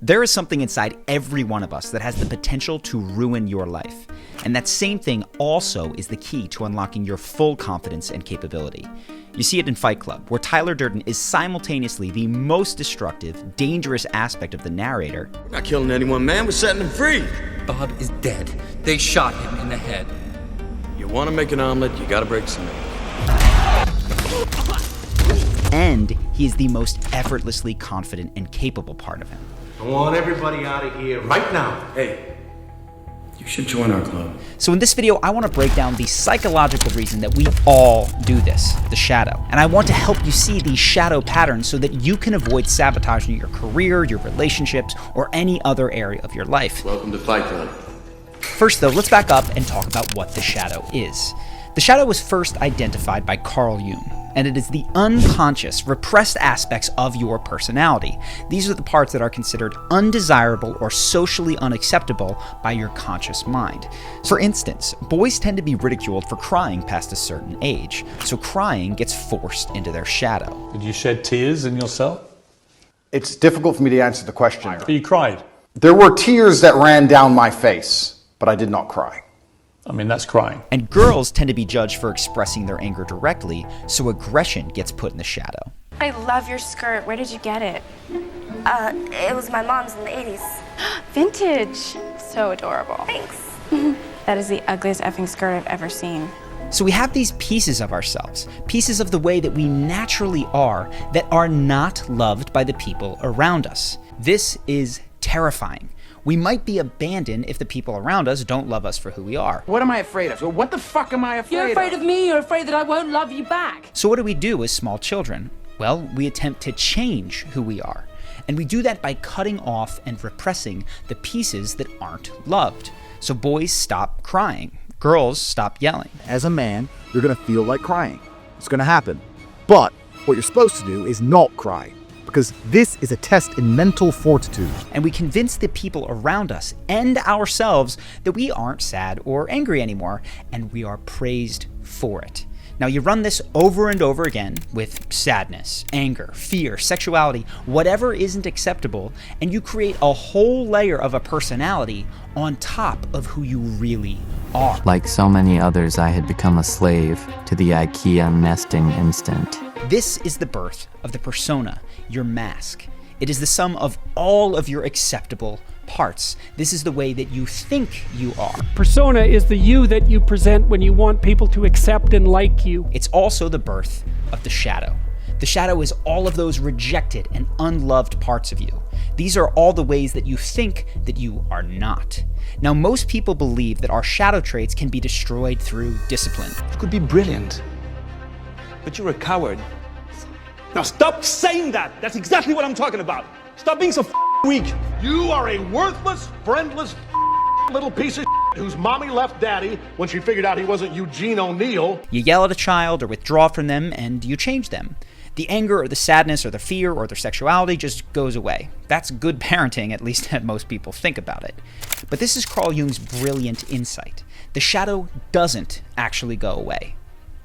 There is something inside every one of us that has the potential to ruin your life. And that same thing also is the key to unlocking your full confidence and capability. You see it in Fight Club, where Tyler Durden is simultaneously the most destructive, dangerous aspect of the narrator. We're not killing anyone, man. We're setting him free. Bob is dead. They shot him in the head. You want to make an omelet, you gotta break some eggs. And he is the most effortlessly confident and capable part of him. I want everybody out of here right now. Hey, you should join our club. So in this video, I want to break down the psychological reason that we all do this, the shadow. And I want to help you see these shadow patterns so that you can avoid sabotaging your career, your relationships, or any other area of your life. Welcome to Fight Club. First though, let's back up and talk about what the shadow is. The shadow was first identified by Carl Jung, and it is the unconscious, repressed aspects of your personality. These are the parts that are considered undesirable or socially unacceptable by your conscious mind. For instance, boys tend to be ridiculed for crying past a certain age, so crying gets forced into their shadow. Did you shed tears in your cell? It's difficult for me to answer the question. But you cried. There were tears that ran down my face, but I did not cry. I mean, that's crying. And girls tend to be judged for expressing their anger directly, so aggression gets put in the shadow. I love your skirt. Where did you get it? It was my mom's in the 80s. Vintage. So adorable. Thanks. That is the ugliest effing skirt I've ever seen. So we have these pieces of ourselves, pieces of the way that we naturally are, that are not loved by the people around us. This is terrifying. We might be abandoned if the people around us don't love us for who we are. What am I afraid of? What the fuck am I afraid of? You're afraid of me, you're afraid that I won't love you back. So what do we do as small children? Well, we attempt to change who we are. And we do that by cutting off and repressing the pieces that aren't loved. So boys stop crying. Girls stop yelling. As a man, you're gonna feel like crying. It's gonna happen. But what you're supposed to do is not cry, because this is a test in mental fortitude. And we convince the people around us and ourselves that we aren't sad or angry anymore, and we are praised for it. Now you run this over and over again with sadness, anger, fear, sexuality, whatever isn't acceptable, and you create a whole layer of a personality on top of who you really are. Like so many others, I had become a slave to the IKEA nesting instinct. This is the birth of the persona, your mask. It is the sum of all of your acceptable parts. This is the way that you think you are. Persona is the you that you present when you want people to accept and like you. It's also the birth of the shadow. The shadow is all of those rejected and unloved parts of you. These are all the ways that you think that you are not. Now, most people believe that our shadow traits can be destroyed through discipline. You could be brilliant, but you're a coward. Now stop saying that! That's exactly what I'm talking about! Stop being so weak! You are a worthless, friendless little piece of whose mommy left daddy when she figured out he wasn't Eugene O'Neill. You yell at a child or withdraw from them and you change them. The anger or the sadness or the fear or their sexuality just goes away. That's good parenting, at least that most people think about it. But this is Carl Jung's brilliant insight. The shadow doesn't actually go away.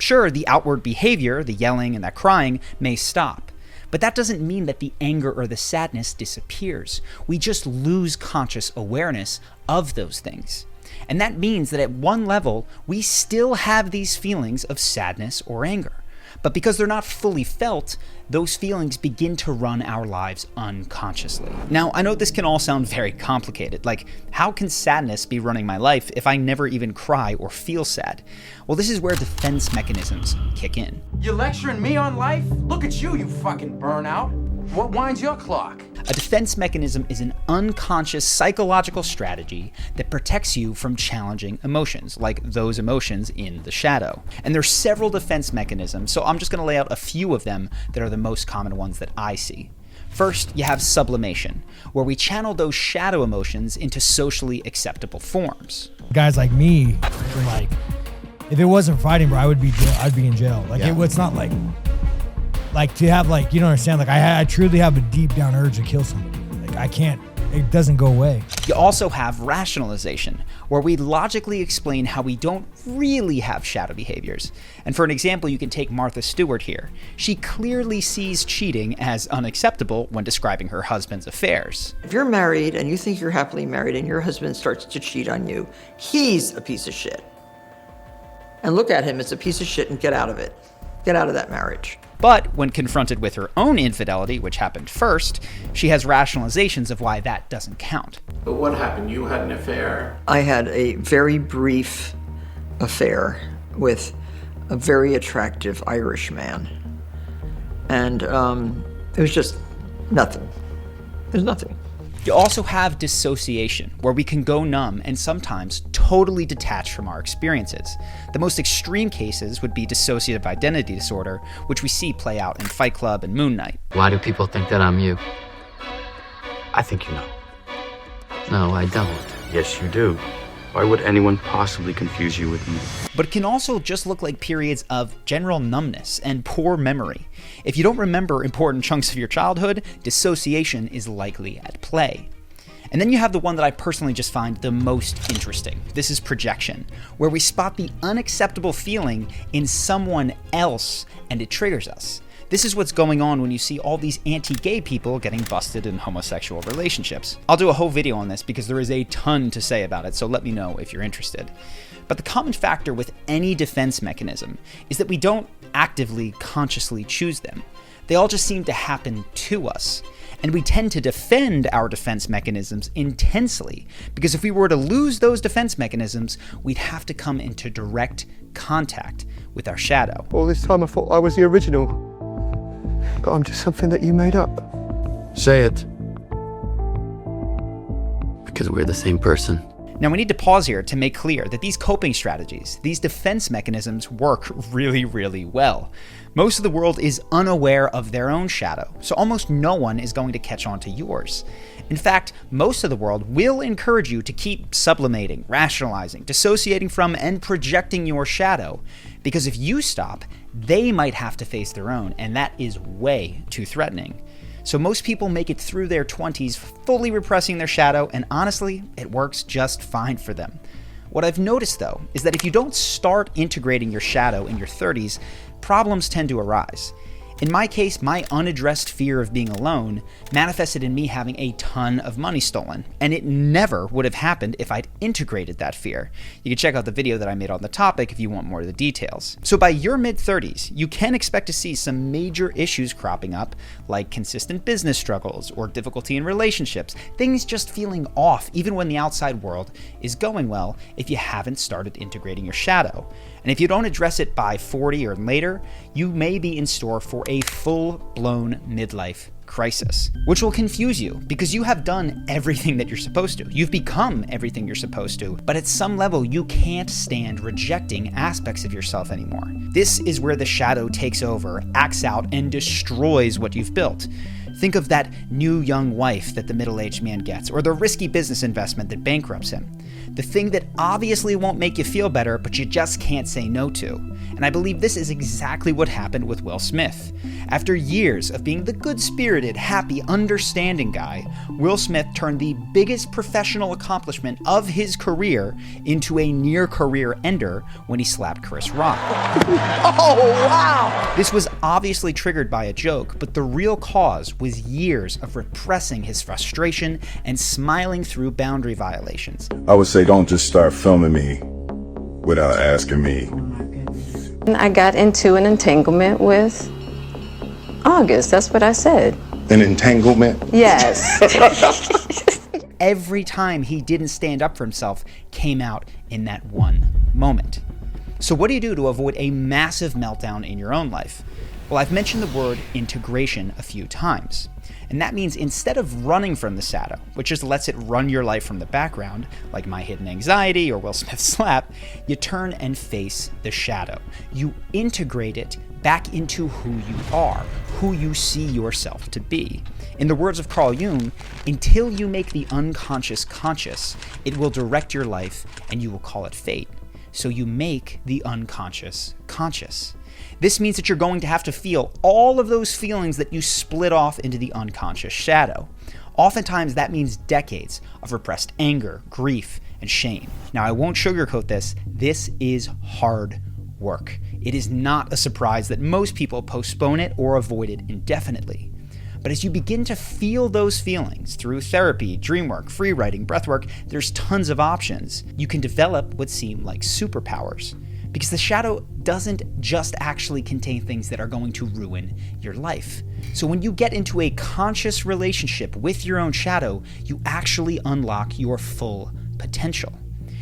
Sure, the outward behavior, the yelling and that crying, may stop. But that doesn't mean that the anger or the sadness disappears. We just lose conscious awareness of those things. And that means that at one level, we still have these feelings of sadness or anger. But because they're not fully felt, those feelings begin to run our lives unconsciously. Now, I know this can all sound very complicated. Like, how can sadness be running my life if I never even cry or feel sad? Well, this is where defense mechanisms kick in. You lecturing me on life? Look at you, you fucking burnout. What winds your clock? A defense mechanism is an unconscious psychological strategy that protects you from challenging emotions, like those emotions in the shadow. And there's several defense mechanisms, so I'm just going to lay out a few of them that are the most common ones that I see. First, you have sublimation, where we channel those shadow emotions into socially acceptable forms. Guys like me, like, if it wasn't fighting, bro, I'd be in jail. Like, it's not like to have, like, you don't understand, like I truly have a deep down urge to kill somebody. Like, I can't, it doesn't go away. You also have rationalization, where we logically explain how we don't really have shadow behaviors. And for an example, you can take Martha Stewart here. She clearly sees cheating as unacceptable when describing her husband's affairs. If you're married and you think you're happily married and your husband starts to cheat on you, he's a piece of shit. And look at him as a piece of shit and get out of it. Get out of that marriage. But when confronted with her own infidelity, which happened first, she has rationalizations of why that doesn't count. But what happened? You had an affair? I had a very brief affair with a very attractive Irish man. And it was just nothing. It was nothing. You also have dissociation, where we can go numb and sometimes totally detach from our experiences. The most extreme cases would be dissociative identity disorder, which we see play out in Fight Club and Moon Knight. Why do people think that I'm you? I think you know. No, I don't. Yes, you do. Why would anyone possibly confuse you with me? But it can also just look like periods of general numbness and poor memory. If you don't remember important chunks of your childhood, dissociation is likely at play. And then you have the one that I personally just find the most interesting. This is projection, where we spot the unacceptable feeling in someone else and it triggers us. This is what's going on when you see all these anti-gay people getting busted in homosexual relationships. I'll do a whole video on this because there is a ton to say about it, so let me know if you're interested. But the common factor with any defense mechanism is that we don't actively, consciously choose them. They all just seem to happen to us. And we tend to defend our defense mechanisms intensely, because if we were to lose those defense mechanisms, we'd have to come into direct contact with our shadow. All this time I thought I was the original, but I'm just something that you made up. Say it. Because we're the same person. Now we need to pause here to make clear that these coping strategies, these defense mechanisms work really, really well. Most of the world is unaware of their own shadow, so almost no one is going to catch on to yours. In fact, most of the world will encourage you to keep sublimating, rationalizing, dissociating from, and projecting your shadow, because if you stop, they might have to face their own, and that is way too threatening. So most people make it through their 20s fully repressing their shadow, and honestly, it works just fine for them. What I've noticed though, is that if you don't start integrating your shadow in your 30s, problems tend to arise. In my case, my unaddressed fear of being alone manifested in me having a ton of money stolen, and it never would have happened if I'd integrated that fear. You can check out the video that I made on the topic if you want more of the details. So by your mid-30s, you can expect to see some major issues cropping up, like consistent business struggles or difficulty in relationships, things just feeling off even when the outside world is going well if you haven't started integrating your shadow. And if you don't address it by 40 or later, you may be in store for a full-blown midlife crisis, which will confuse you because you have done everything that you're supposed to. You've become everything you're supposed to, but at some level, you can't stand rejecting aspects of yourself anymore. This is where the shadow takes over, acts out, and destroys what you've built. Think of that new young wife that the middle-aged man gets, or the risky business investment that bankrupts him. The thing that obviously won't make you feel better, but you just can't say no to. And I believe this is exactly what happened with Will Smith. After years of being the good-spirited, happy, understanding guy, Will Smith turned the biggest professional accomplishment of his career into a near-career ender when he slapped Chris Rock. Oh, wow! This was obviously triggered by a joke, but the real cause was years of repressing his frustration and smiling through boundary violations. I would say don't just start filming me without asking me. I got into an entanglement with August. That's what I said. An entanglement? Yes. Every time he didn't stand up for himself came out in that one moment. So what do you do to avoid a massive meltdown in your own life? Well, I've mentioned the word integration a few times. And that means instead of running from the shadow, which just lets it run your life from the background, like my hidden anxiety or Will Smith's slap, you turn and face the shadow. You integrate it back into who you are, who you see yourself to be. In the words of Carl Jung, until you make the unconscious conscious, it will direct your life and you will call it fate. So you make the unconscious conscious. This means that you're going to have to feel all of those feelings that you split off into the unconscious shadow. Oftentimes that means decades of repressed anger, grief, and shame. Now, I won't sugarcoat this. This is hard work. It is not a surprise that most people postpone it or avoid it indefinitely. But as you begin to feel those feelings through therapy, dream work, free writing, breathwork, there's tons of options. You can develop what seem like superpowers. Because the shadow doesn't just actually contain things that are going to ruin your life. So when you get into a conscious relationship with your own shadow, you actually unlock your full potential.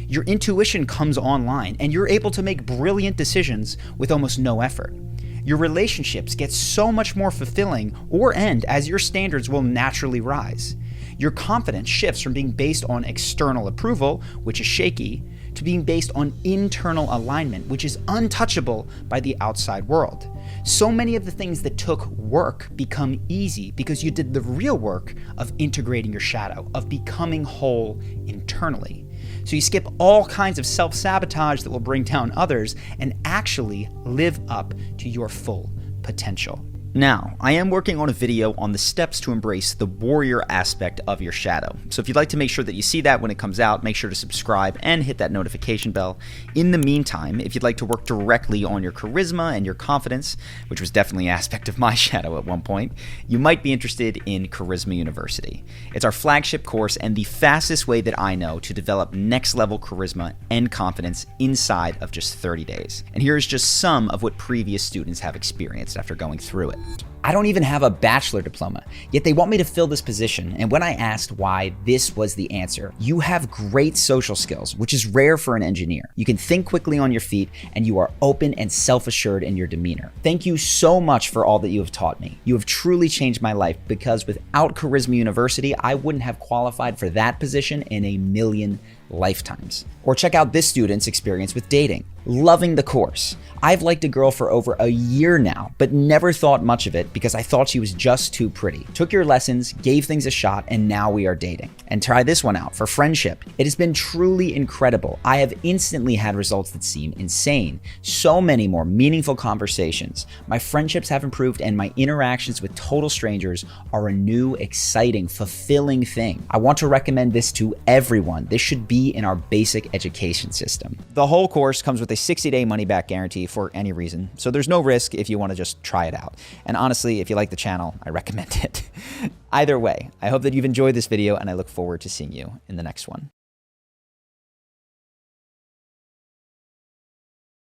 Your intuition comes online, and you're able to make brilliant decisions with almost no effort. Your relationships get so much more fulfilling or end as your standards will naturally rise. Your confidence shifts from being based on external approval, which is shaky, to being based on internal alignment, which is untouchable by the outside world. So many of the things that took work become easy because you did the real work of integrating your shadow, of becoming whole internally. So you skip all kinds of self-sabotage that will bring down others and actually live up to your full potential. Now, I am working on a video on the steps to embrace the warrior aspect of your shadow. So if you'd like to make sure that you see that when it comes out, make sure to subscribe and hit that notification bell. In the meantime, if you'd like to work directly on your charisma and your confidence, which was definitely an aspect of my shadow at one point, you might be interested in Charisma University. It's our flagship course and the fastest way that I know to develop next level charisma and confidence inside of just 30 days. And here's just some of what previous students have experienced after going through it. I don't even have a bachelor diploma, yet they want me to fill this position, and when I asked why, this was the answer. You have great social skills, which is rare for an engineer. You can think quickly on your feet, and you are open and self-assured in your demeanor. Thank you so much for all that you have taught me. You have truly changed my life, because without Charisma University, I wouldn't have qualified for that position in a million lifetimes. Or check out this student's experience with dating. Loving the course. I've liked a girl for over a year now, but never thought much of it because I thought she was just too pretty. Took your lessons, gave things a shot, and now we are dating. And try this one out for friendship. It has been truly incredible. I have instantly had results that seem insane. So many more meaningful conversations. My friendships have improved, and my interactions with total strangers are a new, exciting, fulfilling thing. I want to recommend this to everyone. This should be in our basic education system. The whole course comes with a 60-day money-back guarantee for any reason, so there's no risk if you want to just try it out. And honestly, if you like the channel, I recommend it. Either way, I hope that you've enjoyed this video, and I look forward to seeing you in the next one.